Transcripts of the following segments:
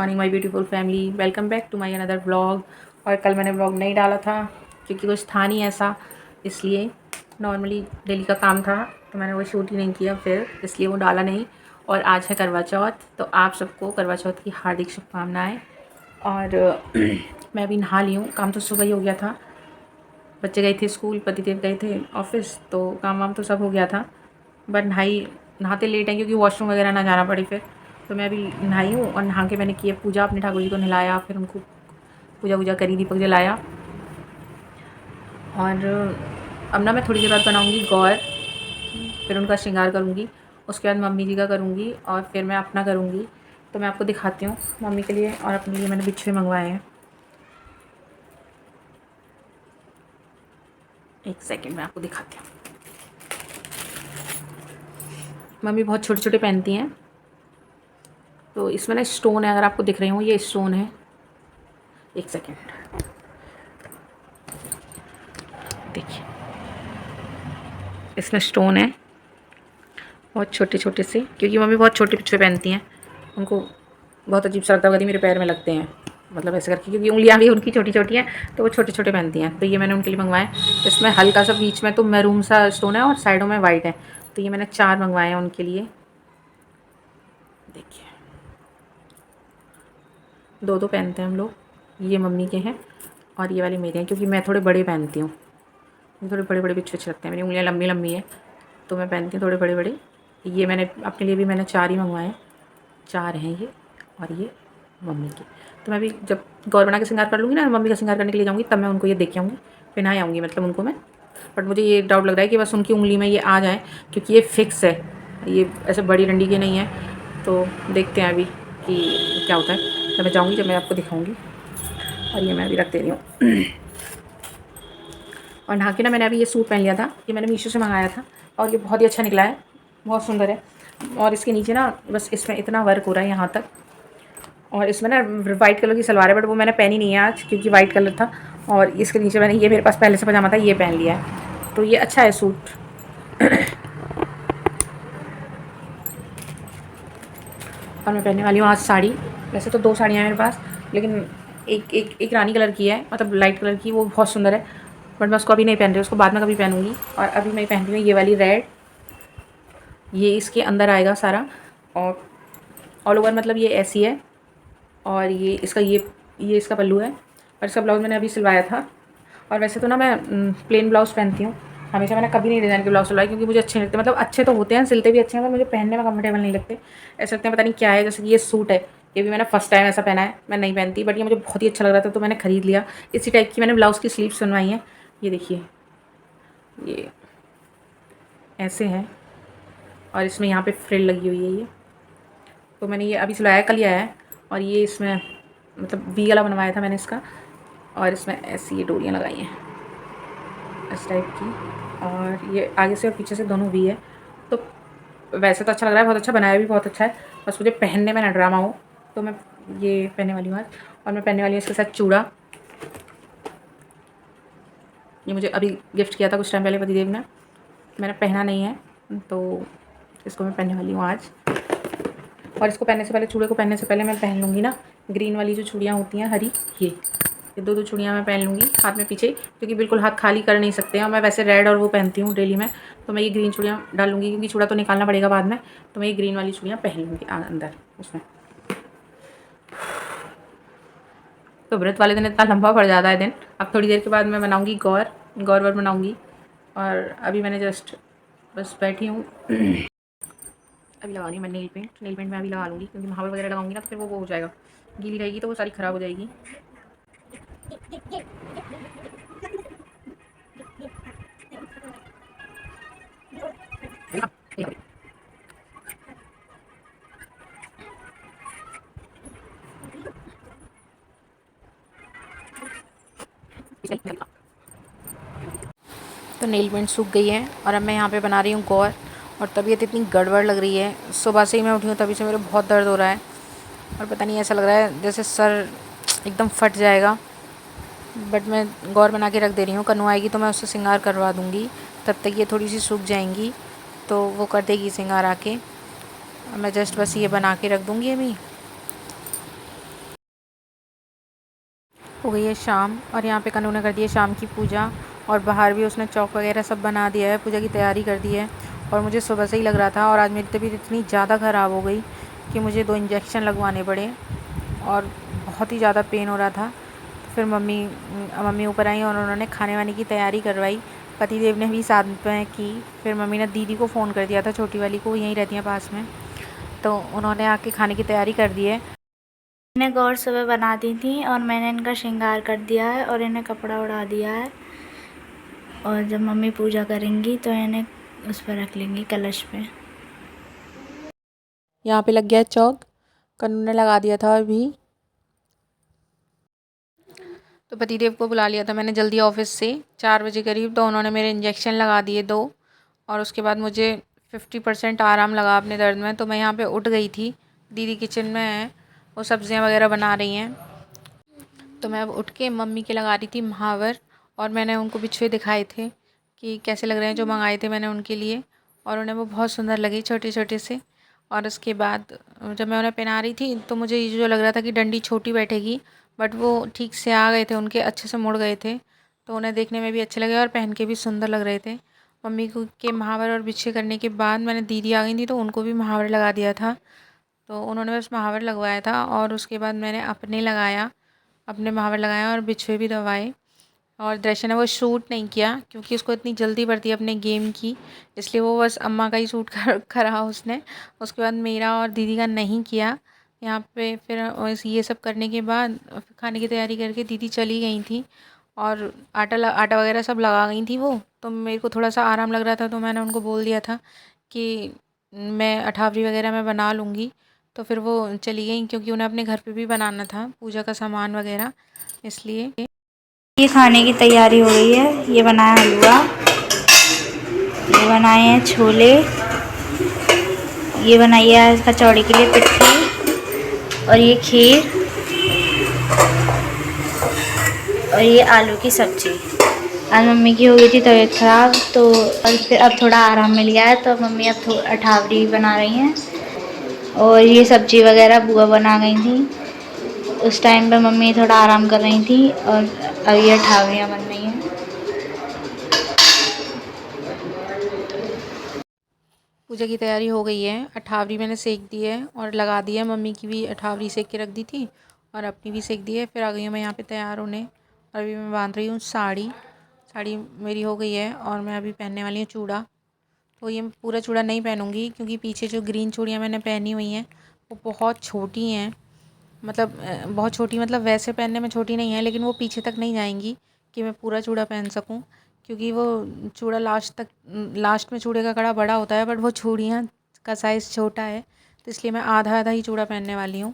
Morning my beautiful family, welcome back to my another vlog. और कल मैंने vlog नहीं डाला था क्योंकि कुछ था नहीं ऐसा, इसलिए नॉर्मली डेली का काम था तो मैंने वो शूट ही नहीं किया, फिर इसलिए वो डाला नहीं। और आज है करवा चौथ, तो आप सबको करवा चौथ की हार्दिक शुभकामनाएँ। और मैं अभी नहा ली हूँ, काम तो सुबह ही हो गया था। बच्चे गए थे स्कूल, पतिदेव गए थे ऑफिस, तो काम वाम तो सब हो गया था। बट नहाते लेट है क्योंकि वॉशरूम वगैरह ना जाना पड़े फिर। तो मैं अभी नहाई हूँ और नहा के मैंने किया पूजा, अपने ठाकुर जी को नहलाया, फिर उनको पूजा वूजा करी, दीपक जलाया। और अब ना मैं थोड़ी देर बाद बनाऊँगी गौर, फिर उनका श्रृंगार करूँगी, उसके बाद मम्मी जी का करूँगी और फिर मैं अपना करूँगी। तो मैं आपको दिखाती हूँ। मम्मी के लिए और अपने लिए मैंने बिछुए मंगवाए हैं। एक सेकेंड में आपको दिखाती हूँ। मम्मी बहुत छोटे छोटे पहनती हैं, तो इसमें ना स्टोन है, अगर आपको दिख रहे हो ये स्टोन है। एक सेकेंड देखिए, इसमें स्टोन है बहुत छोटे छोटे से, क्योंकि मम्मी बहुत छोटे बिछुए पहनती हैं, उनको बहुत अजीब सा लगता है, मेरे पैर में लगते हैं, मतलब ऐसे करके, क्योंकि उंगलियां भी उनकी छोटी छोटी हैं तो वो छोटे छोटे पहनती हैं। तो ये मैंने उनके लिए मंगवाए। इसमें हल्का सा बीच में तो मैरून सा स्टोन है और साइडों में वाइट है, तो ये मैंने 4 मंगवाए हैं उनके लिए। देखिए, 2 पहनते हैं हम लोग, ये मम्मी के हैं और ये वाले मेरे हैं, क्योंकि मैं थोड़े बड़े पहनती हूँ, थोड़े बड़े बड़े बिच्छू अच्छे लगते हैं, मेरी उंगलियाँ लंबी लंबी हैं तो मैं पहनती हूँ थोड़े बड़े बड़े। ये मैंने अपने लिए भी मैंने 4 ही मंगवाए हैं, 4 हैं ये, और ये मम्मी के। तो मैं भी जब गौर बना के श्रृंगार कर लूँगी ना, मम्मी का श्रृंगार करने के लिए जाऊँगी, तब मैं उनको ये दे के आऊँगी, पहनाए आऊँगी मतलब उनको मैं। बट मुझे ये डाउट लग रहा है कि बस उनकी उंगली में ये आ जाए, क्योंकि ये फिक्स है, ये ऐसे बड़ी डंडी के नहीं है। तो देखते हैं अभी कि क्या होता है, जब मैं जाऊँगी जब मैं आपको दिखाऊँगी। और ये मैं अभी रख दे रही हूँ। और नहा के ना मैंने अभी ये सूट पहन लिया था, ये मैंने मीशो से मंगाया था और ये बहुत ही अच्छा निकला है, बहुत सुंदर है। और इसके नीचे ना बस इसमें इतना वर्क हो रहा है यहाँ तक, और इसमें ना वाइट कलर की सलवार है, बट वो मैंने पहनी नहीं है आज क्योंकि वाइट कलर था। और इसके नीचे मैंने ये, मेरे पास पहले से पजामा था, ये पहन लिया है, तो ये अच्छा है सूट। और मैं पहनने वाली हूँ आज साड़ी। वैसे तो 2 साड़ियाँ हैं मेरे पास, लेकिन एक रानी कलर की है, मतलब लाइट कलर की, वो बहुत सुंदर है, बट मैं उसको अभी नहीं पहन रही, उसको बाद में कभी पहनूंगी। और अभी मैं पहन रही हूँ ये वाली रेड, ये इसके अंदर आएगा सारा, और ऑल ओवर मतलब ये ऐसी है। और ये इसका ये इसका पल्लू है, और इसका ब्लाउज़ मैंने अभी सिलवाया था। और वैसे तो ना मैं प्लेन ब्लाउज़ पहनती हूँ हमेशा, मैंने कभी नहीं डिज़ाइन के ब्लाउज़ सिलवाए, क्योंकि मुझे अच्छे नहीं लगते, मतलब अच्छे तो होते हैं, सिलते भी अच्छे हैं, पर मुझे पहनने में कंफर्टेबल नहीं लगते। ऐसे लगते हैं पता नहीं क्या है। जैसे कि ये सूट है, ये भी मैंने फर्स्ट टाइम ऐसा पहना है, मैं नहीं पहनती, बट ये मुझे बहुत ही अच्छा लग रहा था तो मैंने ख़रीद लिया। इसी टाइप की मैंने ब्लाउज़ की स्लीव्स बनवाई हैं, ये देखिए, ये ऐसे हैं, और इसमें यहाँ पे फ्रिल लगी हुई है ये। तो मैंने ये अभी सिलवाया, कल ही आया है। और ये इसमें मतलब वी वाला बनवाया था मैंने इसका, और इसमें ऐसी ये डोरियाँ लगाई हैं इस टाइप की, और ये आगे से और पीछे से दोनों वी है। तो वैसे तो अच्छा लग रहा है, बहुत अच्छा बनाया भी बहुत अच्छा है, बस मुझे पहनने में ना ड्रामा हो, तो मैं ये पहनने वाली हूँ आज। और मैं पहनने वाली हूँ इसके साथ चूड़ा, ये मुझे अभी गिफ्ट किया था कुछ टाइम पहले पतिदेव ने, मैंने पहना नहीं है, तो इसको मैं पहनने वाली हूँ आज। और इसको पहनने से पहले, चूड़े को पहनने से पहले मैं पहन लूँगी ना ग्रीन वाली जो चूड़ियाँ होती हैं हरी, ये 2 चूड़ियाँ मैं पहन लूँगी हाथ में पीछे, क्योंकि बिल्कुल हाथ खाली कर नहीं सकते हैं। और मैं वैसे रेड और वो पहनती हूँ डेली में, तो मैं ये ग्रीन चूड़ियाँ डाल लूँगी, क्योंकि चूड़ा तो निकालना पड़ेगा बाद में, तो मैं ये ग्रीन वाली चूड़ियाँ पहन लूँगी अंदर उसमें। तो व्रत वाले दिन इतना लंबा पड़ जाता है दिन। अब थोड़ी देर के बाद मैं बनाऊँगी गौर वर बनाऊँगी। और अभी मैंने जस्ट बस बैठी हूँ। अभी लगा रही हूँ मैं नेल पेंट मैं अभी लगा लूँगी, क्योंकि महावर वगैरह लगाऊंगी ना तो फिर वो हो जाएगा, गीली रहेगी तो वो सारी ख़राब हो जाएगी। तो नेल पेंट सूख गई है और अब मैं यहाँ पे बना रही हूँ गौर। और तबीयत इतनी गड़बड़ लग रही है, सुबह से ही मैं उठी हूँ तभी से मेरे बहुत दर्द हो रहा है, और पता नहीं ऐसा लग रहा है जैसे सर एकदम फट जाएगा। बट मैं गौर बना के रख दे रही हूँ, कन्नू आएगी तो मैं उससे श्रृंगार करवा दूँगी, तब तक ये थोड़ी सी सूख जाएंगी तो वो कर देगी श्रृंगार आके। मैं जस्ट बस ये बना के रख दूँगी अभी। हो गई है शाम और यहाँ पे कनू ने कर दी है शाम की पूजा और बाहर भी उसने चौक वगैरह सब बना दिया है, पूजा की तैयारी कर दी है। और मुझे सुबह से ही लग रहा था और आज मेरी तबीयत इतनी ज़्यादा ख़राब हो गई कि मुझे 2 इंजेक्शन लगवाने पड़े और बहुत ही ज़्यादा पेन हो रहा था। फिर मम्मी ऊपर आई और उन्होंने खाने वाने की तैयारी करवाई। पतिदेव ने भी साथ में की। फिर मम्मी ने दीदी को फ़ोन कर दिया था, छोटी वाली को, यहीं रहती हैं पास में, तो उन्होंने आके खाने की तैयारी कर दी है। इन्हें गौर सुबह बना दी थी और मैंने इनका श्रृंगार कर दिया है और इन्हें कपड़ा उड़ा दिया है। और जब मम्मी पूजा करेंगी तो इन्हें उस पर रख लेंगी, कलश पे। यहाँ पे लग गया चौक, कन्नू ने लगा दिया था अभी। तो पतिदेव को बुला लिया था मैंने जल्दी ऑफिस से 4 बजे करीब, तो उन्होंने मेरे इंजेक्शन लगा दिए 2 और उसके बाद मुझे 50% आराम लगा अपने दर्द में। तो मैं यहाँ पे उठ गई थी, दीदी किचन में है, वो सब्जियाँ वगैरह बना रही हैं। तो मैं अब उठ के मम्मी के लगा रही थी महावर और मैंने उनको बिछुए दिखाए थे कि कैसे लग रहे हैं, जो मंगाए थे मैंने उनके लिए, और उन्हें वो बहुत सुंदर लगे, छोटे छोटे से। और उसके बाद जब मैं उन्हें पहना रही थी तो मुझे ये जो लग रहा था कि डंडी छोटी बैठेगी, बट वो ठीक से आ गए थे, उनके अच्छे से मुड़ गए थे, तो उन्हें देखने में भी अच्छे लगे और पहन के भी सुंदर लग रहे थे। मम्मी को के महावर और बिछे करने के बाद मैंने दीदी आ गई थी तो उनको भी महावर लगा दिया था। तो उन्होंने बस महावर लगवाया था और उसके बाद मैंने अपने महावर लगाया और बिछुए भी दबाए। और दर्शन ने वो शूट नहीं किया क्योंकि उसको इतनी जल्दी पड़ती है अपने गेम की, इसलिए वो बस अम्मा का ही शूट करा उसने। उसके बाद मेरा और दीदी का नहीं किया। यहाँ पे फिर ये सब करने के बाद खाने की तैयारी करके दीदी चली गई थी और आटा वगैरह सब लगा गई थी वो। तो मेरे को थोड़ा सा आराम लग रहा था तो मैंने उनको बोल दिया था कि मैं अठावरी वगैरह मैं बना लूँगी। तो फिर वो चली गई क्योंकि उन्हें अपने घर पे भी बनाना था पूजा का सामान वगैरह, इसलिए। ये खाने की तैयारी हो गई है। ये बनाया हलवा, ये बनाए हैं छोले, ये बनाई है कचौड़ी के लिए पिट्ठी, और ये खीर, और ये आलू की सब्जी। आज मम्मी की हो गई थी तबीयत ख़राब, तो और फिर अब थोड़ा आराम मिल गया है तो मम्मी अब अठावरी बना रही हैं। और ये सब्जी वगैरह बुआ बना गई थी। उस टाइम पे मम्मी थोड़ा आराम कर रही थी और अब ये अठावरियाँ बन रही हैं। पूजा की तैयारी हो गई है, अठावरी मैंने सेक दी है और लगा दी है। मम्मी की भी अठावरी सेक के रख दी थी और अपनी भी सेक दी है। फिर आ गई हूँ मैं यहाँ पे तैयार होने और अभी मैं बांध रही हूँ साड़ी। साड़ी मेरी हो गई है और मैं अभी पहनने वाली हूँ चूड़ा। तो ये पूरा चूड़ा नहीं पहनूँगी क्योंकि पीछे जो ग्रीन चूड़ियाँ मैंने पहनी हुई हैं वो बहुत छोटी हैं, मतलब बहुत छोटी, मतलब वैसे पहनने में छोटी नहीं है लेकिन वो पीछे तक नहीं जाएंगी कि मैं पूरा चूड़ा पहन सकूं, क्योंकि वो चूड़ा लास्ट में चूड़े का कड़ा बड़ा होता है बट वो चूड़ियाँ का साइज़ छोटा है, तो इसलिए मैं आधा आधा ही चूड़ा पहनने वाली हूँ।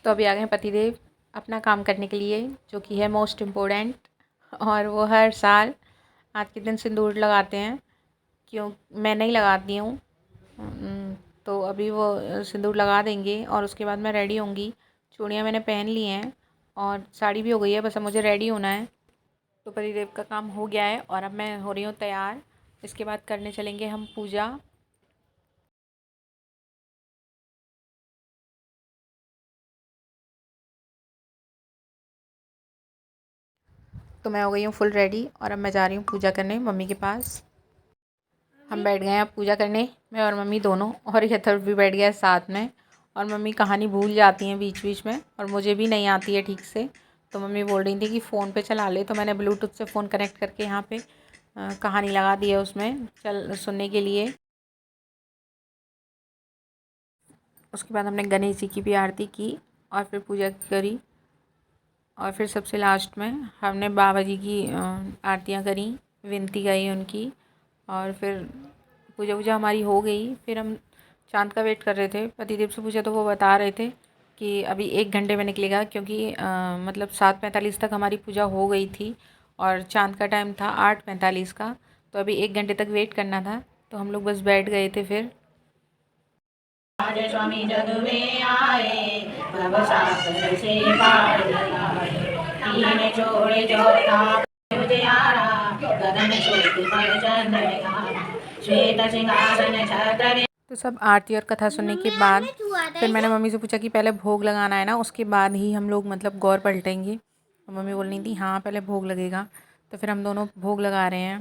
तो अभी आ गए हैं पतिदेव अपना काम करने के लिए, जो कि है मोस्ट इम्पोर्टेंट, और वो हर साल आज के दिन सिंदूर लगाते हैं। क्यों मैं नहीं लगाती हूँ, तो अभी वो सिंदूर लगा देंगे और उसके बाद मैं रेडी होंगी। चूड़ियाँ मैंने पहन ली हैं और साड़ी भी हो गई है, बस अब मुझे रेडी होना है। तो पतिदेव का काम हो गया है और अब मैं हो रही हूँ तैयार। इसके बाद करने चलेंगे हम पूजा। तो मैं हो गई हूँ फुल रेडी और अब मैं जा रही हूँ पूजा करने मम्मी के पास। हम बैठ गए हैं अब पूजा करने, मैं और मम्मी दोनों, और यथर्व भी बैठ गया है साथ में। और मम्मी कहानी भूल जाती हैं बीच बीच में और मुझे भी नहीं आती है ठीक से, तो मम्मी बोल रही थी कि फ़ोन पे चला ले, तो मैंने ब्लूटूथ से फ़ोन कनेक्ट करके यहाँ पे कहानी लगा दी है उसमें चल सुनने के लिए। उसके बाद हमने गणेश जी की भी आरती की और फिर पूजा करी और फिर सबसे लास्ट में हमने बाबा जी की आरतियाँ करी, विनती गाई उनकी, और फिर पूजा वूजा हमारी हो गई। फिर हम चाँद का वेट कर रहे थे, पतिदेव से पूछा तो वो बता रहे थे कि अभी 1 घंटे में निकलेगा, क्योंकि मतलब 7:45 तक हमारी पूजा हो गई थी और चाँद का टाइम था 8:45 का, तो अभी 1 घंटे तक वेट करना था। तो हम लोग बस बैठ गए थे फिर। आज स्वामी जग में आए, भव सागर से पार लगाए, तीन छोड़े जो था उजियारा, गगन ज्योति पर चंद्र दिखारा, श्वेत सिंहासन छत्र तो सब आरती और कथा सुनने के बाद फिर मैंने मम्मी से पूछा कि पहले भोग लगाना है ना, उसके बाद ही हम लोग मतलब गौर पलटेंगे। और मम्मी बोल रही थी हाँ पहले भोग लगेगा। तो फिर हम दोनों भोग लगा रहे हैं।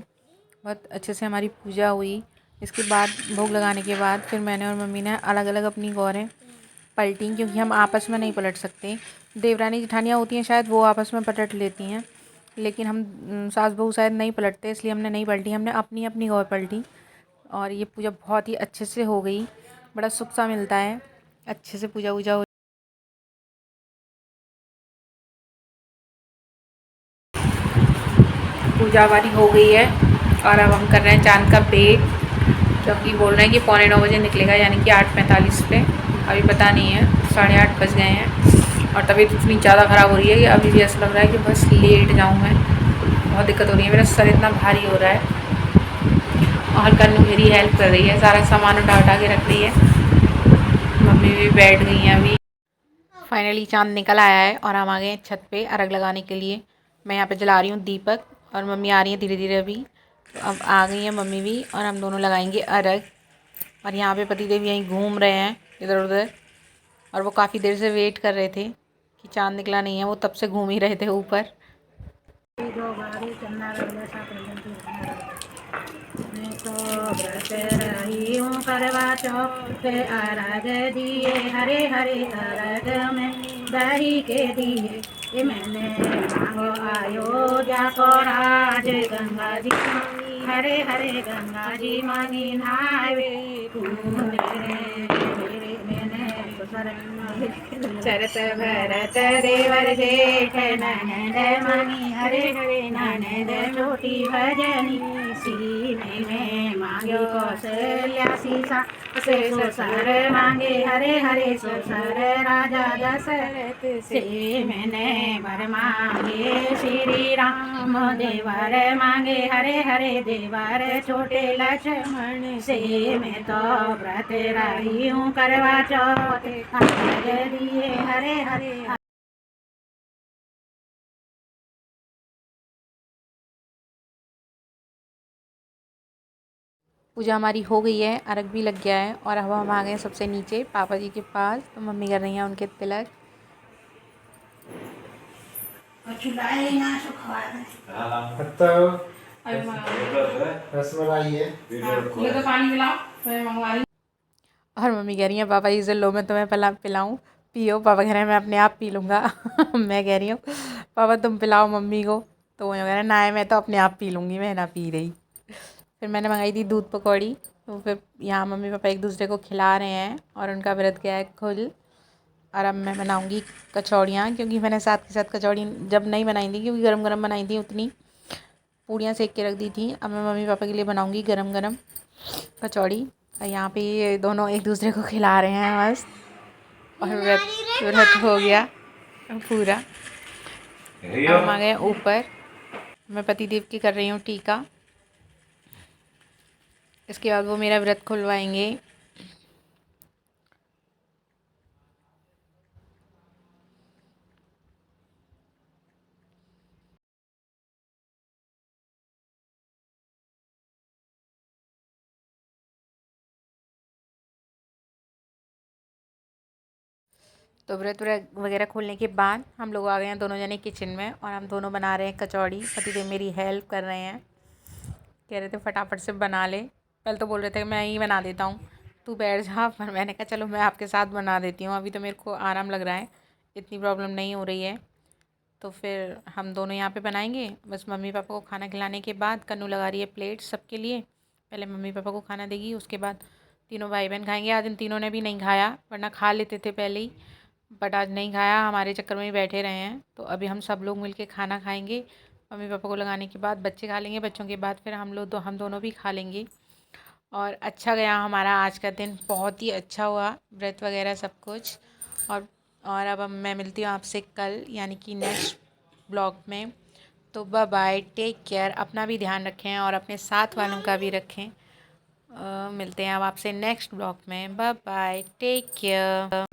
बहुत अच्छे से हमारी पूजा हुई। इसके बाद भोग लगाने के बाद फिर मैंने और मम्मी ने अलग अलग अपनी गौरें पलटी, क्योंकि हम आपस में नहीं पलट सकते। देवरानी जेठानियाँ होती हैं शायद वो आपस में पलट लेती हैं, लेकिन हम सास बहू शायद नहीं पलटते, इसलिए हमने नहीं पलटी, हमने अपनी अपनी गौर पलटी। और ये पूजा बहुत ही अच्छे से हो गई। बड़ा सुख सा मिलता है अच्छे से पूजा वूजा हो। पूजा हमारी हो गई है और अब हम कर रहे हैं चांद का वेट, क्योंकि बोल रहे हैं कि 9:15 बजे निकलेगा, यानी कि 8:45 पे। अभी पता नहीं है, 8:30 बज गए हैं और तबीयत इतनी ज़्यादा ख़राब हो रही है कि अभी भी ऐसा लग रहा है कि बस लेट जाऊँ मैं। बहुत दिक्कत हो रही है, मेरा सर इतना भारी हो रहा है। और कन्नू मेरी हेल्प कर रही है, सारा सामान उठा उठा के रख रही है। मम्मी भी बैठ गई हैं अभी। फाइनली चांद निकल आया है और हम आ गए हैं छत पे अर्घ लगाने के लिए। मैं यहाँ पे जला रही हूँ दीपक और मम्मी आ रही है धीरे धीरे अभी। तो अब आ गई है मम्मी भी और हम दोनों लगाएंगे अर्घ। और यहाँ पे पति देव यहीं घूम रहे हैं इधर उधर, और वो काफ़ी देर से वेट कर रहे थे कि चांद निकला नहीं है, वो तब से घूम ही रहे थे ऊपर। मैं तो व्रत रही हूँ करवा चौथ अर्घ दिए, हरे हरे अर्घ में दही के दिए। ये मैंने मांगो अयोध्या को राज, गंगा जी मांगी हरे हरे गंगा जी मांगी नहावे मैंने चरत भरत देवर जेठ ननद मांगी हरे हरे ननद छोटी भजनी। सीने में मांगे कौशल्या सीसा से ससुर मांगे हरे हरे ससुर राजा दशरथ से। मैंने वर मांगे श्री राम, देवर मांगे हरे हरे देवर छोटे लक्ष्मण से। मैं तो व्रत रही हूँ करवा चौथ अर्घ दिए हरे हरे। पूजा हमारी हो गई है, अर्घ भी लग गया है और अब हम आ गए सबसे नीचे पापा जी के पास। तो मम्मी कर रही हैं उनके तिलक। रसमलाई है, ये तो पानी पिलाओ, मैं मंगवा रही हूँ। और मम्मी कह रही है पापा जी से लो मैं तुम्हें पिलाऊं, पियो। पापा कह रहे हैं मैं अपने आप पी लूँगा। मैं कह रही हूँ पापा तुम पिलाओ मम्मी को। तो वो कह रहे हैं ना मैं तो अपने आप पी लूँगी, मैं ना पी रही। फिर मैंने मंगाई थी दूध पकौड़ी। तो फिर यहाँ मम्मी पापा एक दूसरे को खिला रहे हैं और उनका व्रत गया है खुल। और अब मैं बनाऊँगी कचौड़ियाँ, क्योंकि मैंने साथ के साथ कचौड़ी जब नहीं बनाई थी, क्योंकि गरम गरम बनाई थी, उतनी पूड़ियाँ सेक के रख दी थी। अब मैं मम्मी पापा के लिए बनाऊँगी गरम गरम कचौड़ी। और यहाँ पे ये दोनों एक दूसरे को खिला रहे हैं मस्त। और व्रत हो गया पूरा। अब हम आ गए ऊपर। मैं पति देव की कर रही हूँ टीका। इसके बाद वो मेरा व्रत खुलवाएंगे। तो व्रत वगैरह खोलने के बाद हम लोग आ गए हैं दोनों जने किचन में और हम दोनों बना रहे हैं कचौड़ी। पतिदेव मेरी हेल्प कर रहे हैं, कह रहे थे फटाफट से बना ले। पहले तो बोल रहे थे मैं ही बना देता हूँ, तू बैठ जा, पर मैंने कहा चलो मैं आपके साथ बना देती हूँ, अभी तो मेरे को आराम लग रहा है, इतनी प्रॉब्लम नहीं हो रही है। तो फिर हम दोनों यहाँ पे बनाएंगे। बस मम्मी पापा को खाना खिलाने के बाद कन्नू लगा रही है प्लेट सबके लिए। पहले मम्मी पापा को खाना देगी, उसके बाद तीनों भाई बहन खाएंगे। आज इन तीनों ने भी नहीं खाया, वरना खा लेते थे पहले ही, बट आज नहीं खाया, हमारे चक्कर में ही बैठे रहे हैं। तो अभी हम सब लोग मिलके खाना खाएंगे। मम्मी पापा को लगाने के बाद बच्चे खा लेंगे, बच्चों के बाद फिर हम दोनों भी खा लेंगे। और अच्छा गया हमारा आज का दिन, बहुत ही अच्छा हुआ व्रत वगैरह सब कुछ। और और अब मैं मिलती हूँ आपसे कल, यानी कि नेक्स्ट ब्लॉग में। तो बाय बाय, टेक केयर, अपना भी ध्यान रखें और अपने साथ वालों का भी रखें। मिलते हैं अब आपसे नेक्स्ट ब्लॉग में। Bye bye, take care.